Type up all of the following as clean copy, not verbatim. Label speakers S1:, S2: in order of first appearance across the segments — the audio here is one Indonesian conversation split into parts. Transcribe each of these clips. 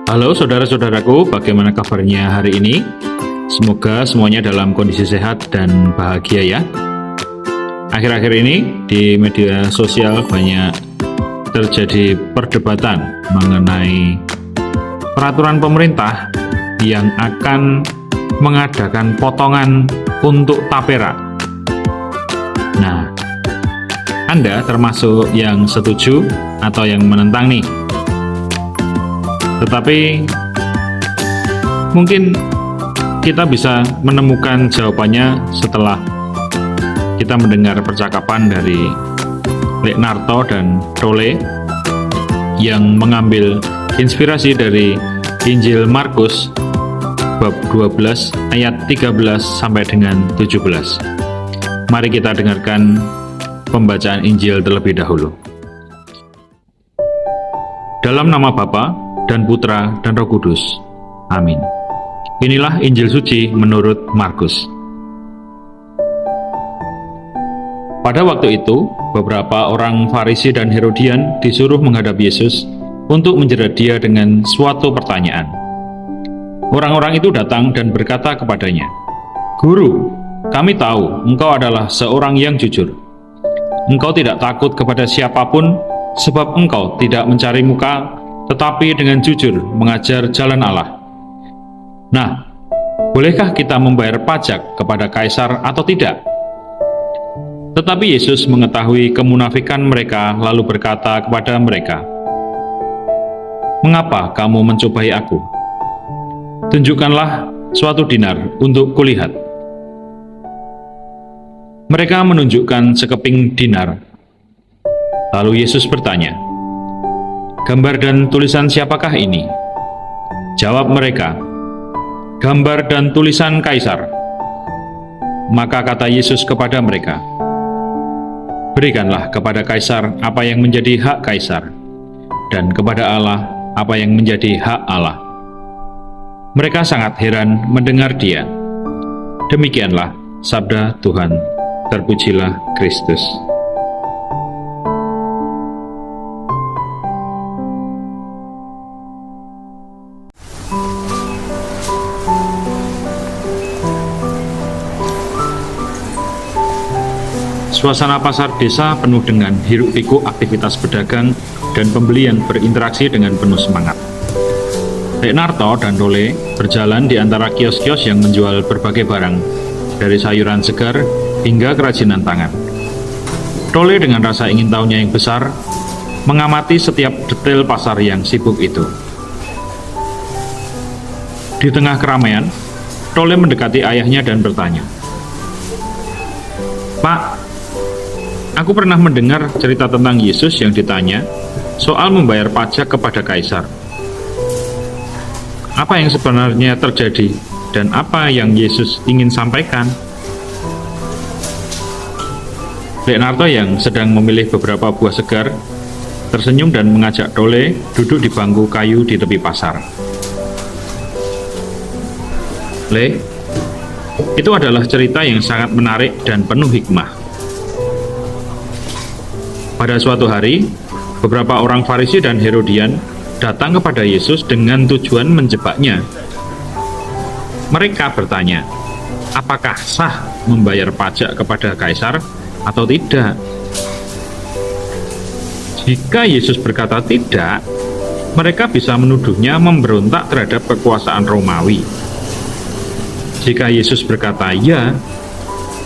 S1: Halo saudara-saudaraku, bagaimana kabarnya hari ini? Semoga semuanya dalam kondisi sehat dan bahagia ya. Akhir-akhir ini di media sosial banyak terjadi perdebatan mengenai peraturan pemerintah yang akan mengadakan potongan untuk tapera. Nah, Anda termasuk yang setuju atau yang menentang nih? Tetapi mungkin kita bisa menemukan jawabannya setelah kita mendengar percakapan dari Leonardo dan Tolle yang mengambil inspirasi dari Injil Markus bab 12 ayat 13 sampai dengan 17. Mari kita dengarkan pembacaan Injil terlebih dahulu. Dalam nama Bapa dan Putra dan Roh Kudus. Amin. Inilah Injil suci menurut Markus. Pada waktu itu, beberapa orang Farisi dan Herodian disuruh menghadap Yesus untuk menjerat dia dengan suatu pertanyaan. Orang-orang itu datang dan berkata kepadanya, "Guru, kami tahu engkau adalah seorang yang jujur. Engkau tidak takut kepada siapapun, sebab engkau tidak mencari muka, tetapi dengan jujur mengajar jalan Allah. Nah, bolehkah kita membayar pajak kepada Kaisar atau tidak?" Tetapi Yesus mengetahui kemunafikan mereka, lalu berkata kepada mereka, "Mengapa kamu mencobai aku? Tunjukkanlah suatu dinar untuk kulihat." Mereka menunjukkan sekeping dinar. Lalu Yesus bertanya, "Gambar dan tulisan siapakah ini?" Jawab mereka, "Gambar dan tulisan Kaisar." Maka kata Yesus kepada mereka, "Berikanlah kepada Kaisar apa yang menjadi hak Kaisar, dan kepada Allah apa yang menjadi hak Allah." Mereka sangat heran mendengar dia. Demikianlah sabda Tuhan. Terpujilah Kristus. Suasana pasar desa penuh dengan hiruk-pikuk aktivitas pedagang dan pembelian berinteraksi dengan penuh semangat. Leonardo dan Tolle berjalan di antara kios-kios yang menjual berbagai barang, dari sayuran segar hingga kerajinan tangan. Tolle dengan rasa ingin tahunya yang besar, mengamati setiap detail pasar yang sibuk itu. Di tengah keramaian, Tolle mendekati ayahnya dan bertanya, "Pak, aku pernah mendengar cerita tentang Yesus yang ditanya soal membayar pajak kepada Kaisar. Apa yang sebenarnya terjadi dan apa yang Yesus ingin sampaikan?" Leonardo yang sedang memilih beberapa buah segar tersenyum dan mengajak Tolle duduk di bangku kayu di tepi pasar. "Le, itu adalah cerita yang sangat menarik dan penuh hikmah. Pada suatu hari, beberapa orang Farisi dan Herodian datang kepada Yesus dengan tujuan menjebaknya. Mereka bertanya, apakah sah membayar pajak kepada Kaisar atau tidak? Jika Yesus berkata tidak, mereka bisa menuduhnya memberontak terhadap kekuasaan Romawi. Jika Yesus berkata ya,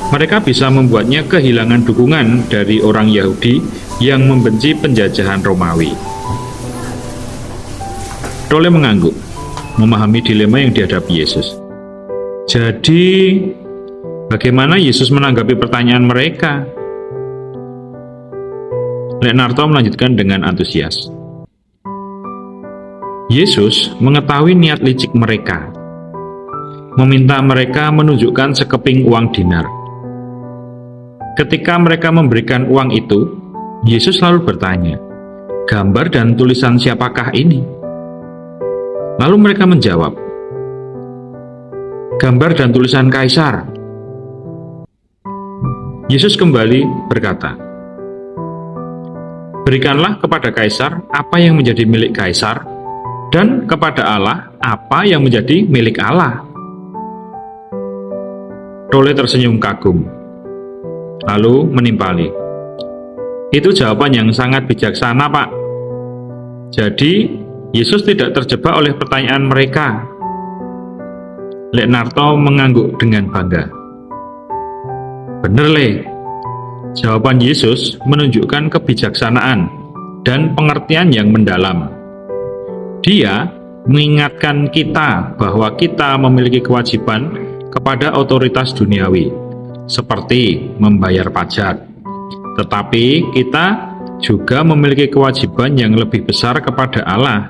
S1: mereka bisa membuatnya kehilangan dukungan dari orang Yahudi yang membenci penjajahan Romawi. Tolle mengangguk, memahami dilema yang dihadapi Yesus. Jadi, bagaimana Yesus menanggapi pertanyaan mereka? Leonardo melanjutkan dengan antusias. Yesus mengetahui niat licik mereka, meminta mereka menunjukkan sekeping uang dinar. Ketika mereka memberikan uang itu, Yesus lalu bertanya, "Gambar dan tulisan siapakah ini?" Lalu mereka menjawab, "Gambar dan tulisan Kaisar." Yesus kembali berkata, "Berikanlah kepada Kaisar apa yang menjadi milik Kaisar, dan kepada Allah apa yang menjadi milik Allah. Tole tersenyum kagum, lalu menimpali. Itu jawaban yang sangat bijaksana, Pak. Jadi, Yesus tidak terjebak oleh pertanyaan mereka. Lek Narto mengangguk dengan bangga. Bener, Le. Jawaban Yesus menunjukkan kebijaksanaan dan pengertian yang mendalam. Dia mengingatkan kita bahwa kita memiliki kewajiban kepada otoritas duniawi, seperti membayar pajak. Tetapi kita juga memiliki kewajiban yang lebih besar kepada Allah.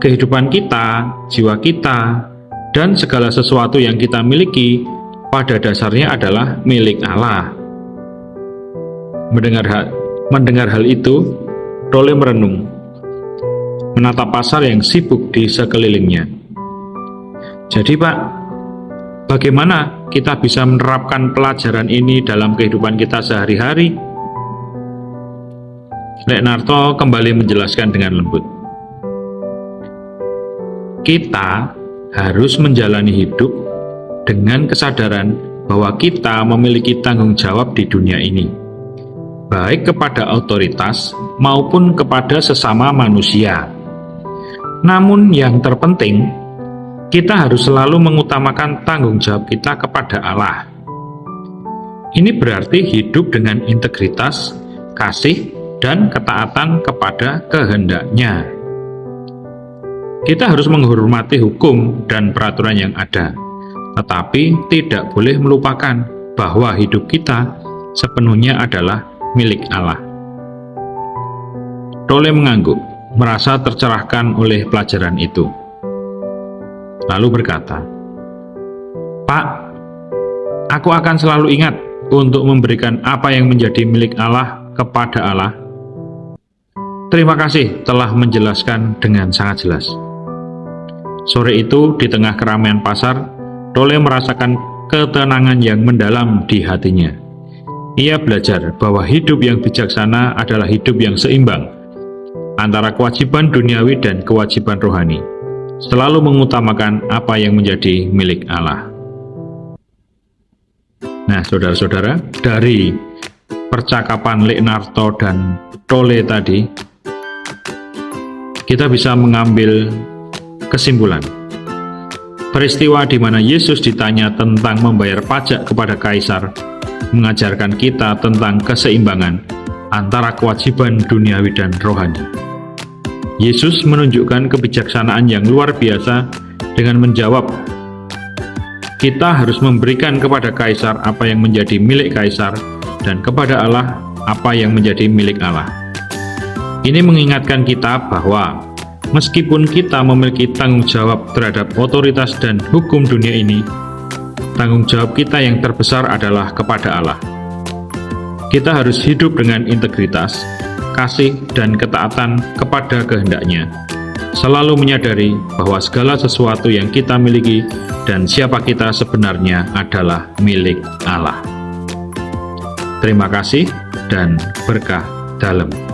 S1: Kehidupan kita, jiwa kita, dan segala sesuatu yang kita miliki pada dasarnya adalah milik Allah. Mendengar hal itu, Tole merenung, menatap pasar yang sibuk di sekelilingnya. Jadi, Pak, bagaimana kita bisa menerapkan pelajaran ini dalam kehidupan kita sehari-hari? Lek Narto kembali menjelaskan dengan lembut. Kita harus menjalani hidup dengan kesadaran bahwa kita memiliki tanggung jawab di dunia ini, baik kepada otoritas maupun kepada sesama manusia. Namun yang terpenting, kita harus selalu mengutamakan tanggung jawab kita kepada Allah. Ini berarti hidup dengan integritas, kasih, dan ketaatan kepada kehendak-Nya. Kita harus menghormati hukum dan peraturan yang ada, tetapi tidak boleh melupakan bahwa hidup kita sepenuhnya adalah milik Allah. Tole mengangguk, merasa tercerahkan oleh pelajaran itu. Lalu berkata, Pak, aku akan selalu ingat untuk memberikan apa yang menjadi milik Allah kepada Allah. Terima kasih telah menjelaskan dengan sangat jelas. Sore itu, di tengah keramaian pasar, Tole merasakan ketenangan yang mendalam di hatinya. Ia belajar bahwa hidup yang bijaksana adalah hidup yang seimbang antara kewajiban duniawi dan kewajiban rohani, selalu mengutamakan apa yang menjadi milik Allah. Nah, saudara-saudara, dari percakapan Lek Narto dan Tole tadi, kita bisa mengambil kesimpulan. Peristiwa di mana Yesus ditanya tentang membayar pajak kepada kaisar mengajarkan kita tentang keseimbangan antara kewajiban duniawi dan rohani. Yesus menunjukkan kebijaksanaan yang luar biasa dengan menjawab, kita harus memberikan kepada kaisar apa yang menjadi milik kaisar dan kepada Allah apa yang menjadi milik Allah. Ini mengingatkan kita bahwa meskipun kita memiliki tanggung jawab terhadap otoritas dan hukum dunia ini, tanggung jawab kita yang terbesar adalah kepada Allah. Kita harus hidup dengan integritas, kasih, dan ketaatan kepada kehendak-Nya, selalu menyadari bahwa segala sesuatu yang kita miliki dan siapa kita sebenarnya adalah milik Allah. Terima kasih dan berkah dalam.